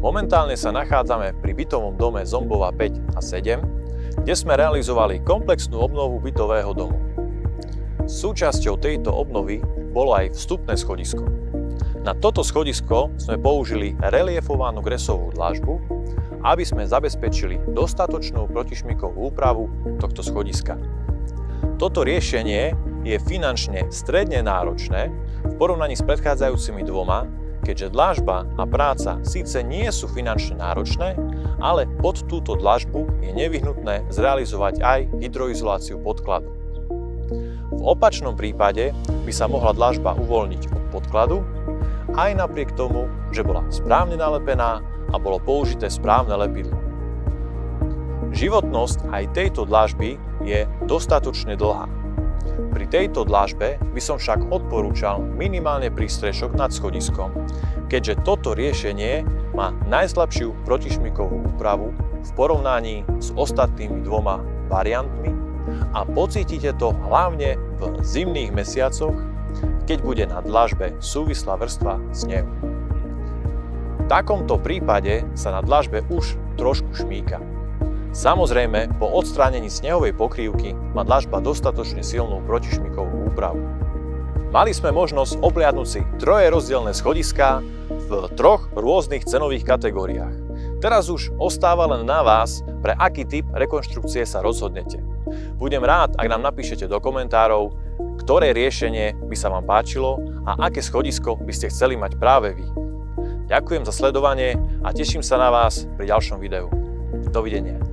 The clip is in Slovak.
Momentálne sa nachádzame pri bytovom dome Zombova 5 a 7, kde sme realizovali komplexnú obnovu bytového domu. Súčasťou tejto obnovy bolo aj vstupné schodisko. Na toto schodisko sme použili reliefovanú gresovú dlažbu, aby sme zabezpečili dostatočnú protišmikovú úpravu tohto schodiska. Toto riešenie je finančne stredne náročné v porovnaní s predchádzajúcimi dvoma, keďže dlažba a práca síce nie sú finančne náročné, ale pod túto dlažbu je nevyhnutné zrealizovať aj hydroizoláciu podkladu. V opačnom prípade by sa mohla dlažba uvoľniť od podkladu, aj napriek tomu, že bola správne nalepená a bolo použité správne lepidlo. Životnosť aj tejto dlažby je dostatočne dlhá. Pri tejto dlažbe by som však odporúčal minimálne prístrešok nad schodiskom, keďže toto riešenie má najslabšiu protišmikovú úpravu v porovnaní s ostatnými dvoma variantmi a pocítite to hlavne v zimných mesiacoch, keď bude na dlažbe súvislá vrstva snehu. V takomto prípade sa na dlažbe už trošku šmíka. Samozrejme, po odstránení snehovej pokrývky má dlažba dostatočne silnú protišmikovú úpravu. Mali sme možnosť obhliadnuť si troje rozdielne schodiská v troch rôznych cenových kategóriách. Teraz už ostáva len na vás, pre aký typ rekonštrukcie sa rozhodnete. Budem rád, ak nám napíšete do komentárov, ktoré riešenie by sa vám páčilo a aké schodisko by ste chceli mať práve vy. Ďakujem za sledovanie a teším sa na vás pri ďalšom videu. Dovidenia.